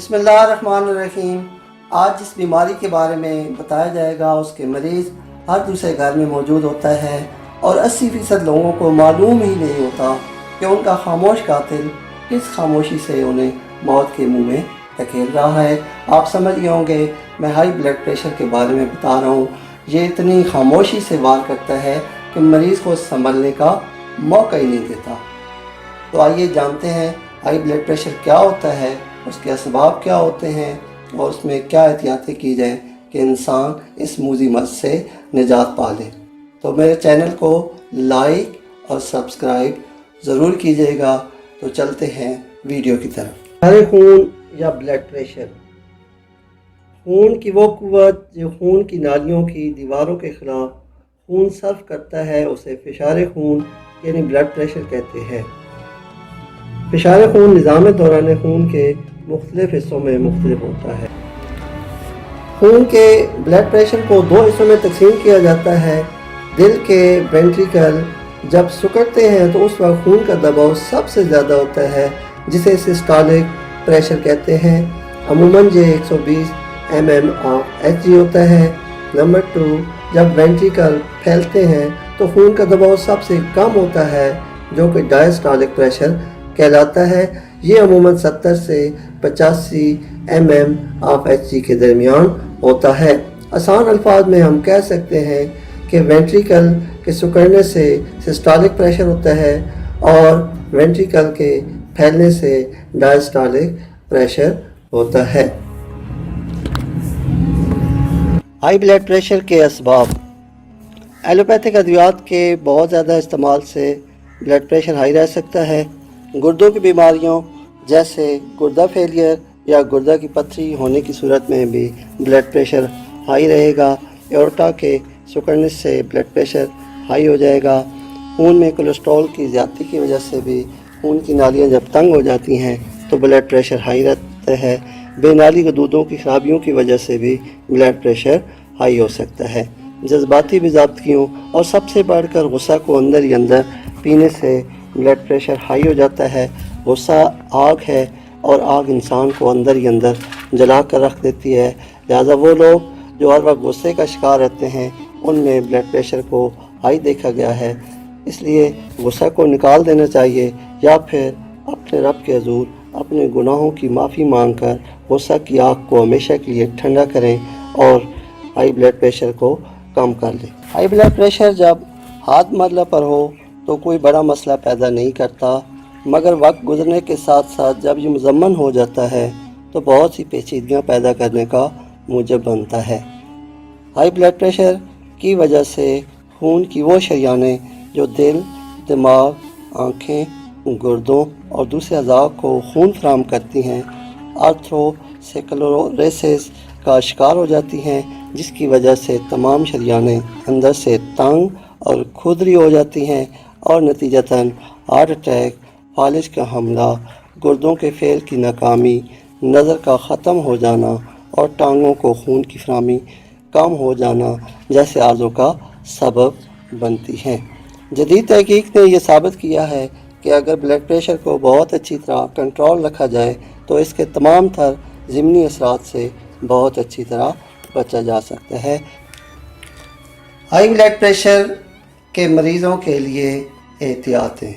बिस्मिल्लाहिर्रहमानिर्रहीम। आज जिस बीमारी के बारे में बताया जाएगा उसके मरीज़ हर दूसरे घर में मौजूद होता है और 80% लोगों को मालूम ही नहीं होता कि उनका खामोश कातिल किस खामोशी से उन्हें मौत के मुंह में धकेल रहा है। आप समझ गए होंगे मैं हाई ब्लड प्रेशर के बारे में बता रहा हूँ। ये इतनी खामोशी से वार करता है कि मरीज़ को संभलने का मौका ही नहीं देता। तो आइए जानते हैं हाई ब्लड प्रेशर क्या होता है, उसके असबाब क्या होते हैं और उसमें क्या एहतियातें की जाएँ कि इंसान इस मूजी मर्ज़ से निजात पा ले। तो मेरे चैनल को लाइक और सब्सक्राइब ज़रूर कीजिएगा। तो चलते हैं वीडियो की तरफ। सारे खून या ब्लड प्रेशर, खून की वो क़ुव्वत जो खून की नालियों की दीवारों के ख़िलाफ़ खून सर्फ करता है उसे फ़िशार खून यानी ब्लड प्रेशर कहते हैं। फ़िशार खून निज़ाम दौरान खून के मुख्तलिफ हिस्सों में मुख्तलिफ होता है। खून के ब्लड प्रेशर को दो हिस्सों में तकसीम किया जाता है। दिल के वेंट्रिकल जब सिकुड़ते हैं तो उस वक्त खून का दबाव सबसे ज़्यादा होता है जिसे सिस्टोलिक प्रेशर कहते हैं। अमूमन ये 120 mmHg होता है। नंबर 2, जब वेंट्रिकल फैलते हैं तो खून का दबाव सबसे कम होता है जो कि डायस्टोलिक प्रेशर कहलाता है। ये अमूमन 70 से 85 mmHg के दरमियान होता है। आसान अल्फाज में हम कह सकते हैं कि वेंट्रिकल के सिकुड़ने से सिस्टोलिक प्रेशर होता है और वेंट्रिकल के फैलने से डायस्टोलिक प्रेशर होता है। हाई ब्लड प्रेशर के असबाब, एलोपैथिक अद्वियात के बहुत ज़्यादा इस्तेमाल से ब्लड प्रेशर हाई रह सकता है। गुर्दों की बीमारियों जैसे गुर्दा फेलियर या गुर्दा की पथरी होने की सूरत में भी ब्लड प्रेशर हाई रहेगा। एओर्टा के सिकुड़ने से ब्लड प्रेशर हाई हो जाएगा। खून में कोलेस्ट्रॉल की ज़्यादती की वजह से भी खून की नालियाँ जब तंग हो जाती हैं तो ब्लड प्रेशर हाई रहता है। बेनाली गदूदों की खराबियों की वजह से भी ब्लड प्रेशर हाई हो सकता है। जज्बाती बेज़ाब्तियों और सबसे बढ़कर गुस्सा को अंदर ही अंदर पीने से ब्लड प्रेशर हाई हो जाता है। गुस्सा आग है और आग इंसान को अंदर ही अंदर जला कर रख देती है। लिहाजा वो लोग जो हर वक्त गुस्से का शिकार रहते हैं उनमें ब्लड प्रेशर को हाई देखा गया है। इसलिए गुस्सा को निकाल देना चाहिए या फिर अपने रब के हुज़ूर अपने गुनाहों की माफ़ी मांग कर गुस्सा की आग को हमेशा के लिए ठंडा करें और हाई ब्लड प्रेशर को कम कर लें। हाई ब्लड प्रेशर जब हाथ मरला पर हो तो कोई बड़ा मसला पैदा नहीं करता, मगर वक्त गुजरने के साथ साथ जब ये मुज़म्मन हो जाता है तो बहुत सी पेचीदगियाँ पैदा करने का मूजब बनता है। हाई ब्लड प्रेशर की वजह से खून की वो शरियानें जो दिल, दिमाग, आँखें, गुर्दों और दूसरे अज़ा को खून फराहम करती हैं आर्थरोस्क्लेरोसिस का शिकार हो जाती हैं, जिसकी वजह से तमाम शरियानें अंदर से तंग और खुदरी हो जाती हैं और नतीजतन हार्ट अटैक, फालिज का हमला, गुर्दों के फेल की नाकामी, नज़र का ख़त्म हो जाना और टांगों को खून की फराहमी कम हो जाना जैसे आर्ज़ों का सबब बनती हैं। जदीद तहकीक ने यह साबित किया है कि अगर ब्लड प्रेशर को बहुत अच्छी तरह कंट्रोल रखा जाए तो इसके तमाम तर ज़िमनी असरात से बहुत अच्छी तरह बचा जा सकता है। हाई ब्लड प्रेशर के मरीज़ों के लिए एहतियातें,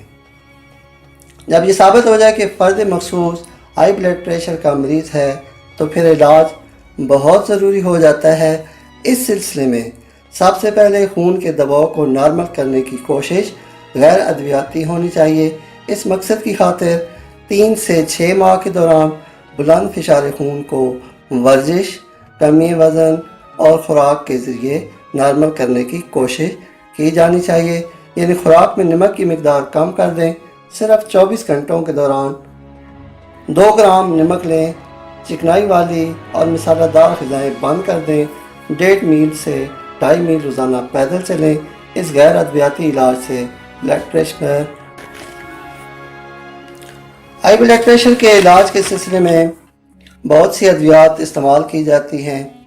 जब ये साबित हो जाए कि फ़र्द मखसूस हाई ब्लड प्रेशर का मरीज़ है तो फिर इलाज बहुत ज़रूरी हो जाता है। इस सिलसिले में सबसे पहले खून के दबाव को नॉर्मल करने की कोशिश गैर अद्वियाती होनी चाहिए। इस मकसद की खातिर 3 से 6 माह के दौरान बुलंद फ़िशार खून को वर्जिश, कमी वज़न और ख़ुराक के ज़रिए नॉर्मल करने की कोशिश की जानी चाहिए। यानी खुराक में नमक की मिकदार कम कर दें। सिर्फ 24 घंटों के दौरान 2 ग्राम नमक लें। चिकनाई वाली और मसालेदार ग़िज़ाएँ बंद कर दें। 1.5 मील से 2.5 मील रोज़ाना पैदल चलें। इस गैर अद्वियाती इलाज से हाई ब्लड प्रेशर के इलाज के सिलसिले में बहुत सी अद्वियात इस्तेमाल की जाती हैं।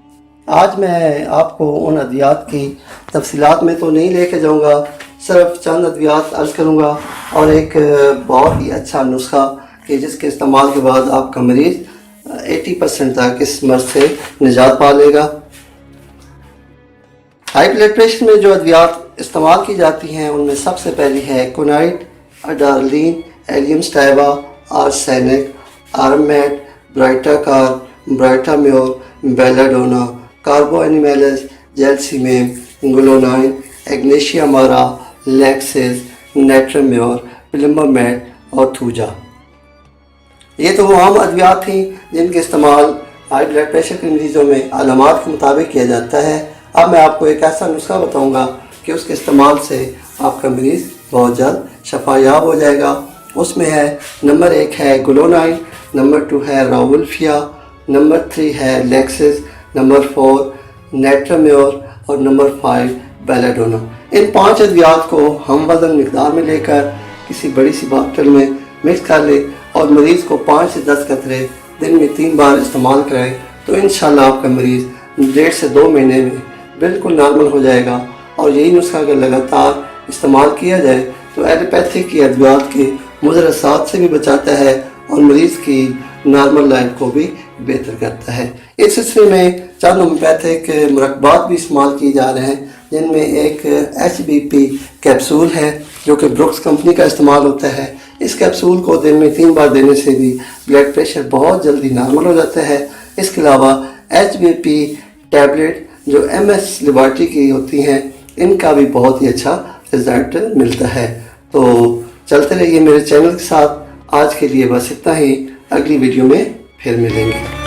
आज मैं आपको उन अद्वियात की तफसीलात में तो नहीं लेके जाऊंगा, सिर्फ चंद अद्वियात अर्ज़ करूंगा और एक बहुत ही अच्छा नुस्खा कि जिसके इस्तेमाल के बाद आपका मरीज़ 80% तक इस मर्ज से निजात पा लेगा। हाई ब्लड प्रेशर में जो अद्वियात इस्तेमाल की जाती हैं उनमें सबसे पहली है कोनाइट, अडारलीन, एलियम स्टाइवा, आर्सेनिक, आर्मेट, ब्राइटाकार, ब्राइटाम्योर, बेलाडोना, कार्बो एनिमेलिस, जेल्सीमेम, ग्लोनाइन, एग्नेशिया मारा, लैक्सिस, नेट्राम्योर, पिलिम्बामेट और थूजा। ये तो वो आम अद्वियात थी जिनके इस्तेमाल हाई ब्लड प्रेशर के मरीज़ों में अलामात के मुताबिक किया जाता है। अब मैं आपको एक ऐसा नुस्खा बताऊंगा कि उसके इस्तेमाल से आपका मरीज़ बहुत जल्द शफायाब हो जाएगा। उसमें है नंबर 1 है ग्लोनाइन, नंबर 2 है राउल्फिया, नंबर 3 है लैक्सिस, नंबर 4 नेट्राम्योर और नंबर 5 बेलाडोना। इन 5 अद्वियात को हम वज़न मिकदार में लेकर किसी बड़ी सी बोतल में मिक्स कर लें और मरीज़ को 5 से 10 कतरे दिन में 3 बार इस्तेमाल करें तो इंशाल्लाह आपका मरीज़ 1.5 से 2 महीने में बिल्कुल नॉर्मल हो जाएगा। और यही नुस्खा अगर लगातार इस्तेमाल किया जाए तो एलोपैथी की अद्वियात के मुज़र असरात से भी बचाता है और मरीज़ की नॉर्मल लाइफ को भी बेहतर करता है। इस सिलसिले में चंद होम्योपैथिक मुरक्बात भी इस्तेमाल किए जा रहे हैं जिनमें एक HBP कैप्सूल है जो कि ब्रुक्स कंपनी का इस्तेमाल होता है। इस कैप्सूल को दिन में 3 बार देने से भी ब्लड प्रेशर बहुत जल्दी नॉर्मल हो जाता है। इसके अलावा HBP टैबलेट जो MS लिबर्टी की होती हैं इनका भी बहुत ही अच्छा रिजल्ट मिलता है। तो चलते रहिए मेरे चैनल के साथ। आज के लिए बस इतना ही, अगली वीडियो में फिर मिलेंगे।